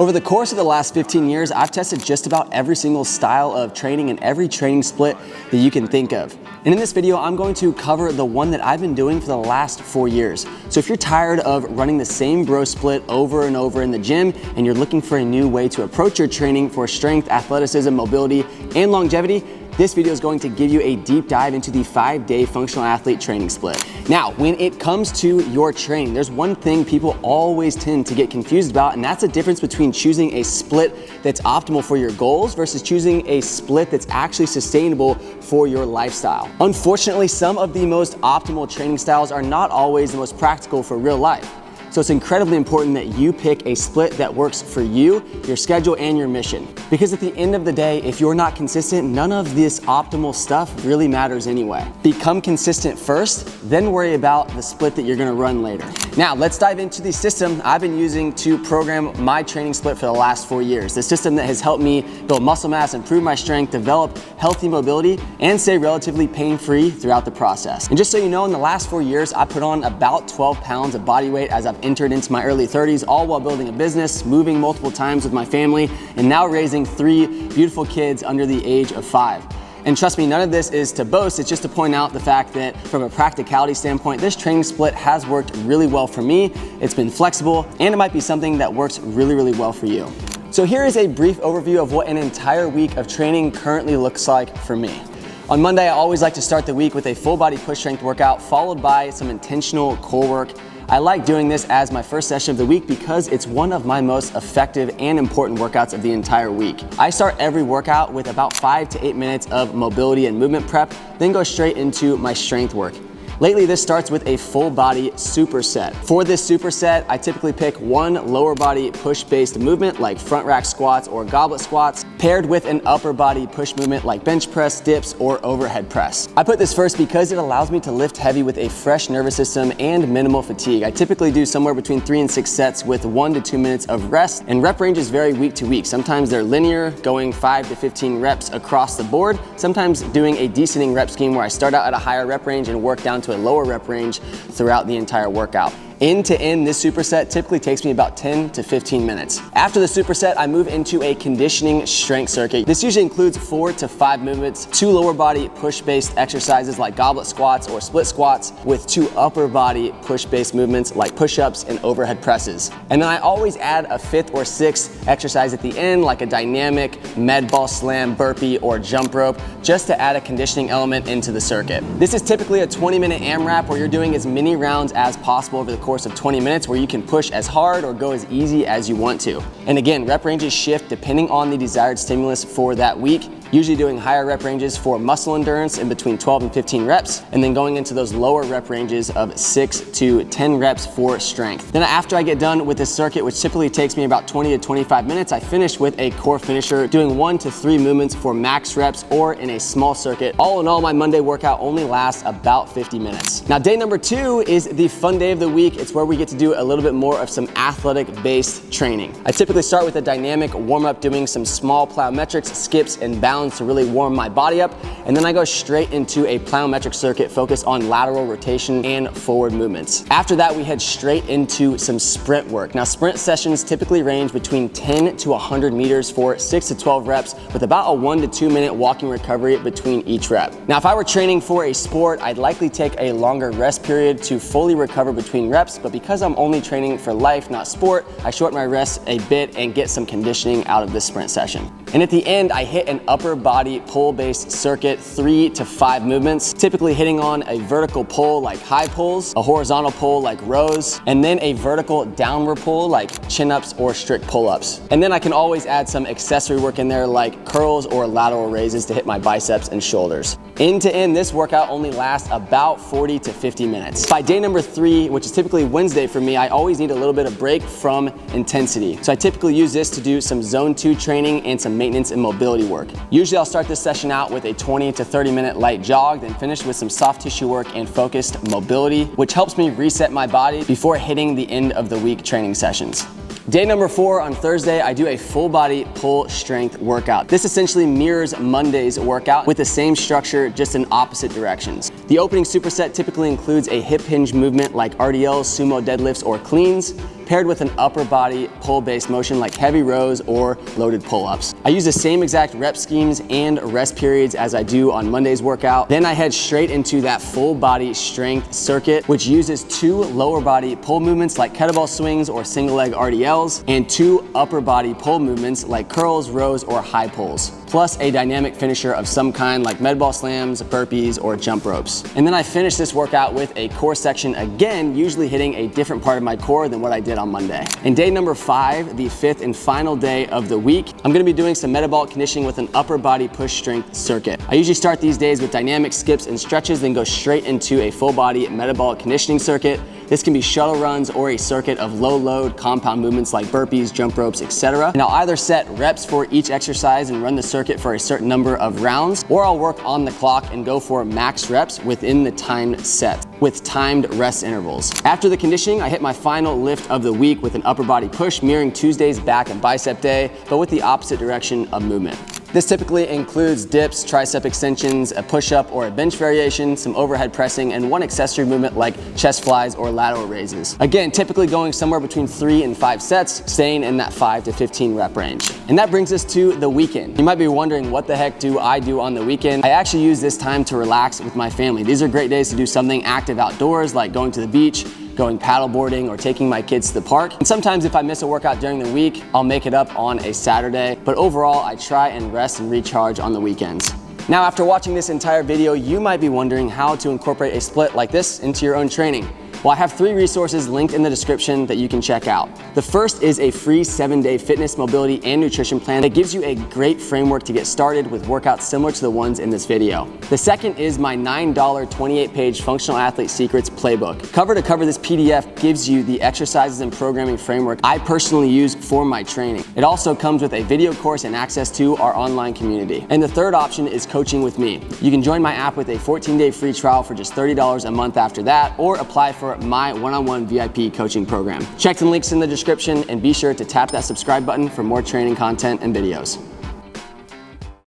Over the course of the last 15 years, I've tested just about every single style of training and every training split that you can think of. And in this video, I'm going to cover the one that I've been doing for the last 4 years. So if you're tired of running the same bro split over and over in the gym and you're looking for a new way to approach your training for strength, athleticism, mobility, and longevity, this video is going to give you a deep dive into the 5-day functional athlete training split. Now, when it comes to your training, there's one thing people always tend to get confused about, and that's the difference between choosing a split that's optimal for your goals versus choosing a split that's actually sustainable for your lifestyle. Unfortunately, some of the most optimal training styles are not always the most practical for real life. So it's incredibly important that you pick a split that works for you, your schedule, and your mission. Because at the end of the day, if you're not consistent, none of this optimal stuff really matters anyway. Become consistent first, then worry about the split that you're gonna run later. Now, let's dive into the system I've been using to program my training split for the last 4 years. The system that has helped me build muscle mass, improve my strength, develop healthy mobility, and stay relatively pain-free throughout the process. And just so you know, in the last 4 years, I put on about 12 pounds of body weight as I've entered into my early 30s, all while building a business, moving multiple times with my family, and now raising 3 beautiful kids under the age of 5. And trust me, none of this is to boast, it's just to point out the fact that from a practicality standpoint, this training split has worked really well for me. It's been flexible, and it might be something that works really, really well for you. So here is a brief overview of what an entire week of training currently looks like for me. On Monday, I always like to start the week with a full body push strength workout, followed by some intentional core work. I like doing this as my first session of the week because it's one of my most effective and important workouts of the entire week. I start every workout with about 5 to 8 minutes of mobility and movement prep, then go straight into my strength work. Lately, this starts with a full body superset. For this superset, I typically pick one lower body push-based movement like front rack squats or goblet squats, paired with an upper body push movement like bench press, dips, or overhead press. I put this first because it allows me to lift heavy with a fresh nervous system and minimal fatigue. I typically do somewhere between 3 and 6 sets with 1 to 2 minutes of rest, and rep ranges vary week to week. Sometimes they're linear, going 5 to 15 reps across the board, sometimes doing a descending rep scheme where I start out at a higher rep range and work down to a lower rep range throughout the entire workout. End to end, this superset typically takes me about 10 to 15 minutes. After the superset, I move into a conditioning strength circuit. This usually includes 4 to 5 movements, 2 lower body push-based exercises like goblet squats or split squats, with 2 upper body push-based movements like push-ups and overhead presses. And then I always add a 5th or 6th exercise at the end, like a dynamic med ball slam, burpee, or jump rope, just to add a conditioning element into the circuit. This is typically a 20-minute AMRAP where you're doing as many rounds as possible over the course of 20 minutes, where you can push as hard or go as easy as you want to. And again, rep ranges shift depending on the desired stimulus for that week, usually doing higher rep ranges for muscle endurance in between 12 and 15 reps, and then going into those lower rep ranges of 6 to 10 reps for strength. Then after I get done with this circuit, which typically takes me about 20 to 25 minutes, I finish with a core finisher, doing 1 to 3 movements for max reps or in a small circuit. All in all, my Monday workout only lasts about 50 minutes. Now, day number 2 is the fun day of the week. It's where we get to do a little bit more of some athletic-based training. I typically start with a dynamic warm-up, doing some small plyometrics, skips, and bounds to really warm my body up, and then I go straight into a plyometric circuit focused on lateral rotation and forward movements. After that, we head straight into some sprint work. Now, sprint sessions typically range between 10 to 100 meters for 6 to 12 reps, with about a 1 to 2 minute walking recovery between each rep. Now, if I were training for a sport, I'd likely take a longer rest period to fully recover between reps, but because I'm only training for life, not sport, I shorten my rest a bit and get some conditioning out of this sprint session. And at the end, I hit an upper body pull-based circuit, 3 to 5 movements, typically hitting on a vertical pull like high pulls, a horizontal pull like rows, and then a vertical downward pull like chin-ups or strict pull-ups. And then I can always add some accessory work in there like curls or lateral raises to hit my biceps and shoulders. End to end, this workout only lasts about 40 to 50 minutes. By day number 3, which is typically Wednesday for me, I always need a little bit of break from intensity. So I typically use this to do some zone 2 training and some maintenance and mobility work. Usually I'll start this session out with a 20 to 30 minute light jog, then finish with some soft tissue work and focused mobility, which helps me reset my body before hitting the end of the week training sessions. Day number 4 on Thursday, I do a full body pull strength workout. This essentially mirrors Monday's workout with the same structure, just in opposite directions. The opening superset typically includes a hip hinge movement like RDLs, sumo deadlifts, or cleans, paired with an upper body pull-based motion like heavy rows or loaded pull-ups. I use the same exact rep schemes and rest periods as I do on Monday's workout. Then I head straight into that full body strength circuit, which uses 2 lower body pull movements like kettlebell swings or single leg RDLs, and 2 upper body pull movements like curls, rows, or high pulls, plus a dynamic finisher of some kind like med ball slams, burpees, or jump ropes. And then I finish this workout with a core section again, usually hitting a different part of my core than what I did on Monday. And day number 5, the 5th and final day of the week, I'm gonna be doing some metabolic conditioning with an upper body push strength circuit. I usually start these days with dynamic skips and stretches, then go straight into a full body metabolic conditioning circuit. This can be shuttle runs or a circuit of low load compound movements like burpees, jump ropes, etc. And I'll either set reps for each exercise and run the circuit for a certain number of rounds, or I'll work on the clock and go for max reps within the timed set with timed rest intervals. After the conditioning, I hit my final lift of the week with an upper body push, mirroring Tuesday's back and bicep day, but with the opposite direction of movement. This typically includes dips, tricep extensions, a push-up or a bench variation, some overhead pressing, and one accessory movement like chest flies or lateral raises. Again, typically going somewhere between 3 and 5 sets, staying in that 5 to 15 rep range. And that brings us to the weekend. You might be wondering, what the heck do I do on the weekend? I actually use this time to relax with my family. These are great days to do something active outdoors, like going to the beach, going paddle boarding, or taking my kids to the park. And sometimes if I miss a workout during the week, I'll make it up on a Saturday. But overall, I try and rest and recharge on the weekends. Now, after watching this entire video, you might be wondering how to incorporate a split like this into your own training. Well, I have 3 resources linked in the description that you can check out. The first is a free 7-day fitness, mobility, and nutrition plan that gives you a great framework to get started with workouts similar to the ones in this video. The second is my $9 28-page Functional Athlete Secrets playbook. Cover to cover, this PDF gives you the exercises and programming framework I personally use for my training. It also comes with a video course and access to our online community. And the third option is coaching with me. You can join my app with a 14-day free trial for just $30 a month after that, or apply for my one-on-one VIP coaching program. Check the links in the description and be sure to tap that subscribe button for more training content and videos.